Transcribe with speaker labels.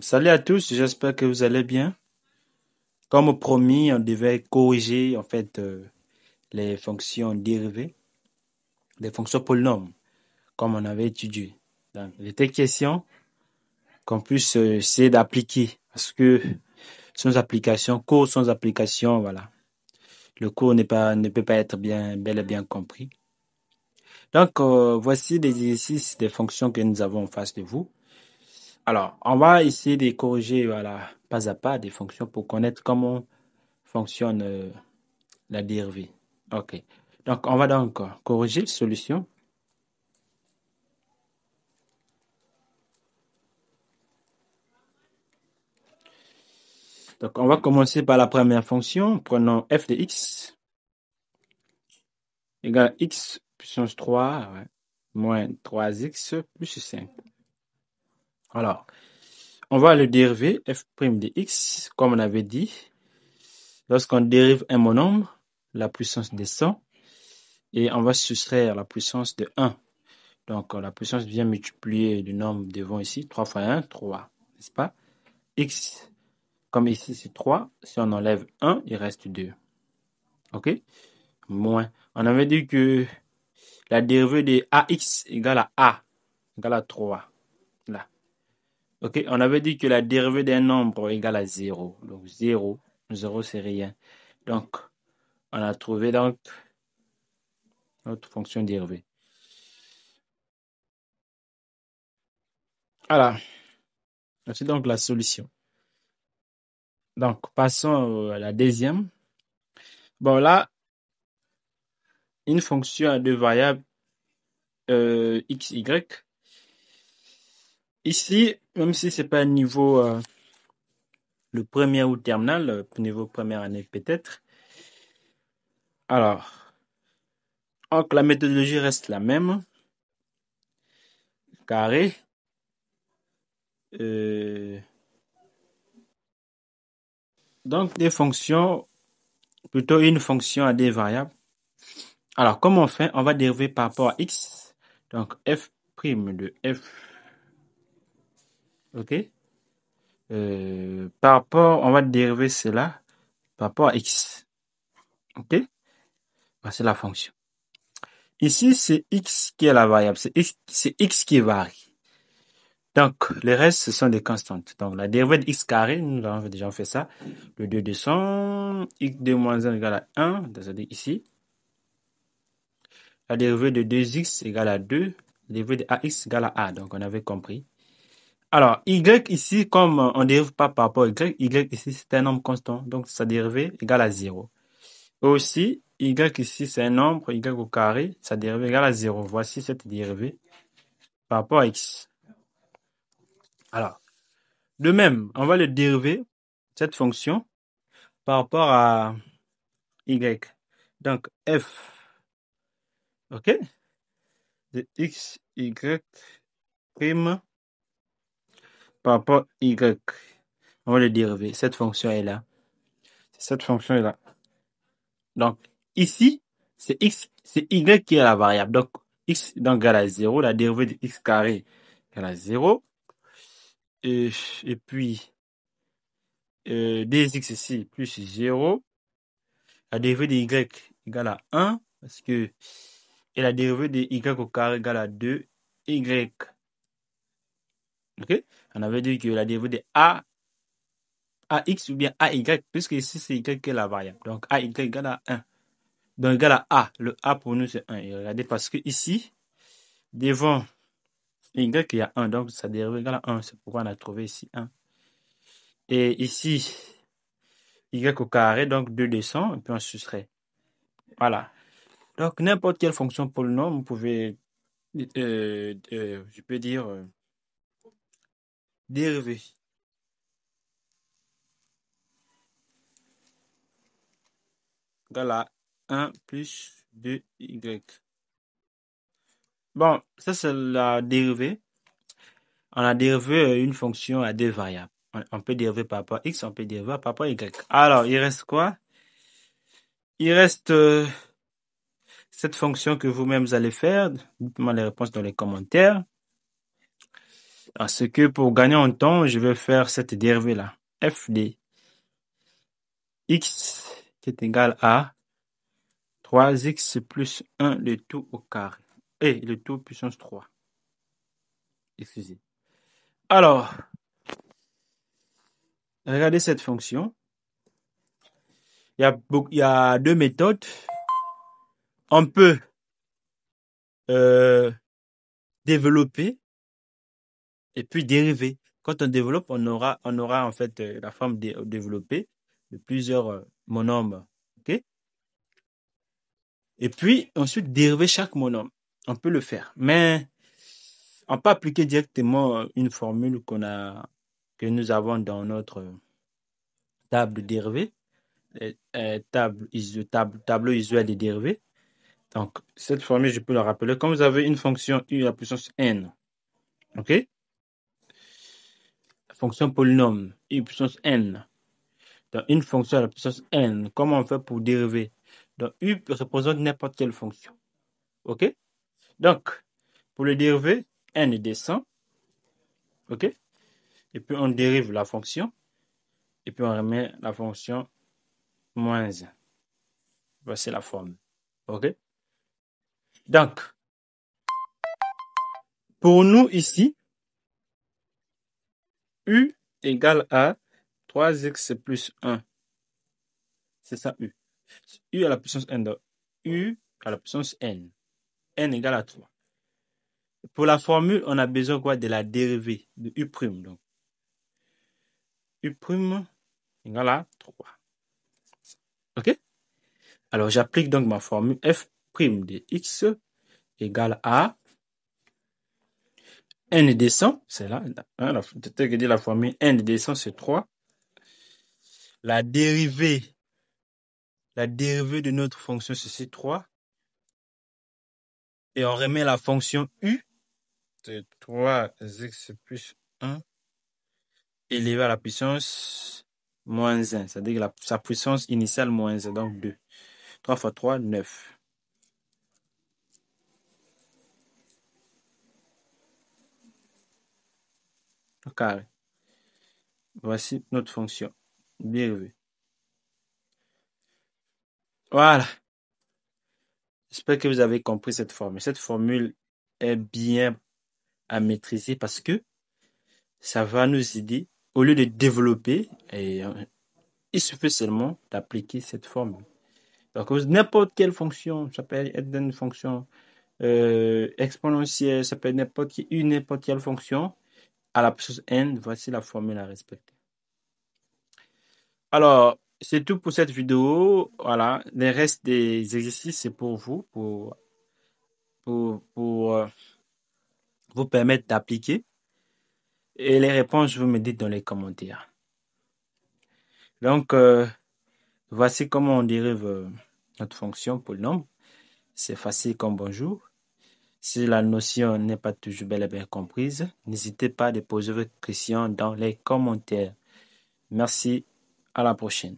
Speaker 1: Salut à tous, j'espère que vous allez bien. Comme promis, on devait corriger les fonctions dérivées, les fonctions polynômes, comme on avait étudié. Donc, il était question qu'on puisse essayer d'appliquer, parce que sans application, cours sans application, voilà, le cours ne peut pas être bel et bien compris. Donc, voici des exercices des fonctions que nous avons en face de vous. Alors, on va essayer de corriger, voilà, pas à pas des fonctions pour connaître comment fonctionne la dérivée. OK. Donc, on va donc corriger solution. Donc, on va commencer par la première fonction. Prenons f de x égale à x puissance 3 ouais, moins 3x plus 5. Alors, on va le dériver f' de x, comme on avait dit. Lorsqu'on dérive un monombre, la puissance descend et on va soustraire la puissance de 1. Donc, la puissance vient multiplier le nombre devant ici. 3 fois 1, 3. N'est-ce pas? X, comme ici c'est 3, si on enlève 1, il reste 2. OK? Moins. On avait dit que la dérivée de AX égale à A, égale à 3. Là. OK? On avait dit que la dérivée d'un nombre égale à 0. Donc 0, 0 c'est rien. Donc, on a trouvé donc notre fonction dérivée. Voilà. C'est donc la solution. Donc, passons à la deuxième. Bon, là, une fonction à deux variables x, y. Ici, même si c'est pas un niveau le premier ou terminal, niveau première année peut-être. Alors, donc la méthodologie reste la même. Carré. Euh, donc des fonctions, plutôt une fonction à des variables. Alors, comment on fait? On va dériver par rapport à x. Donc, f' de f. OK? Par rapport, on va dériver cela par rapport à x. OK? Voici la fonction. Ici, c'est x qui est la variable. C'est x qui varie. Donc, les restes, ce sont des constantes. Donc, la dérivée de x carré, nous avons déjà fait ça. Le 2 descend, x2 moins 1 égale à 1, c'est-à-dire ici. La dérivée de 2x égale à 2. La dérivée de ax égale à a. Donc, on avait compris. Alors, y ici, comme on ne dérive pas par rapport à y ici, c'est un nombre constant. Donc, sa dérivée égale à 0. Aussi, y ici, c'est un nombre, y au carré, sa dérivée égale à 0. Voici cette dérivée par rapport à x. Alors, de même, on va le dériver, cette fonction, par rapport à y. Donc, f, OK, de x, y, prime, par rapport à y. On va le dériver. Cette fonction est là. Cette fonction est là. Donc, ici, c'est x, c'est y qui est la variable. Donc, x donc, égale à 0. La dérivée de x carré égale à 0. Et puis, 2x ici, plus 0. La dérivée de y égale à 1. Parce que, et la dérivée de y au carré égale à 2y. OK? On avait dit que la dérivée de ax ou bien ay, puisque ici c'est y qui est la variable. Donc, ay égale à 1. Donc, égal à a. Le a pour nous, c'est 1. Et regardez, parce que ici, devant y, il y a 1. Donc, sa dérivée égale à 1. C'est pourquoi on a trouvé ici 1. Et ici, y au carré, donc 2 descend, et puis on soustrait. Voilà. Donc, n'importe quelle fonction polynôme, vous pouvez, je peux dire, dériver. Égal à 1 plus 2y. Bon, ça c'est la dérivée. On a dérivé une fonction à deux variables. On peut dériver par rapport à x, on peut dériver par rapport à y. Alors, il reste quoi? Il reste cette fonction que vous-même allez faire. Dites-moi les réponses dans les commentaires. Ce que pour gagner en temps, je vais faire cette dérivée-là. F de x qui est égal à 3x plus 1 le tout au carré. Et le tout puissance 3. Excusez. Alors, regardez cette fonction. Il y a deux méthodes. On peut développer et puis dériver. Quand on développe, on aura en fait la forme développée de plusieurs monomes. OK? Et puis ensuite dériver chaque monome. On peut le faire. Mais on peut appliquer directement une formule que nous avons dans notre table dérivée, tableau usuel des dérivés. Donc, cette formule, je peux le rappeler. Comme vous avez une fonction u à la puissance n, OK? La fonction polynôme u à la puissance n. Donc, une fonction à la puissance n, comment on fait pour dériver? Donc, u représente n'importe quelle fonction. OK? Donc, pour le dériver, n descend. OK? Et puis, on dérive la fonction. Et puis, on remet la fonction moins 1. Voici la formule. OK? Donc, pour nous ici, u égale à 3x plus 1. C'est ça, u. U à la puissance n. Donc, u à la puissance n. N égale à 3. Pour la formule, on a besoin quoi? De la dérivée de u'. Donc, u' égale à 3. OK? Alors, j'applique donc ma formule f' de x égale à n descend, c'est là, la formule n descend, c'est 3. La dérivée de notre fonction, c'est 3. Et on remet la fonction u, c'est 3x plus 1, élevé à la puissance moins 1. C'est-à-dire que sa puissance initiale moins 1, donc 2. 3 fois 3, 9. Au carré. Voici notre fonction. Bien vu. Voilà. J'espère que vous avez compris cette formule. Cette formule est bien à maîtriser parce que ça va nous aider, au lieu de développer, il suffit seulement d'appliquer cette formule. Donc, n'importe quelle fonction, ça peut être une fonction exponentielle, ça peut être n'importe quelle fonction, à la puissance n, voici la formule à respecter. Alors, c'est tout pour cette vidéo. Voilà, les restes des exercices, c'est pour vous, pour vous permettre d'appliquer. Et les réponses, vous me dites dans les commentaires. Donc, voici comment on dérive notre fonction polynôme. C'est facile comme bonjour. Si la notion n'est pas toujours bel et bien comprise, n'hésitez pas à déposer vos questions dans les commentaires. Merci, à la prochaine.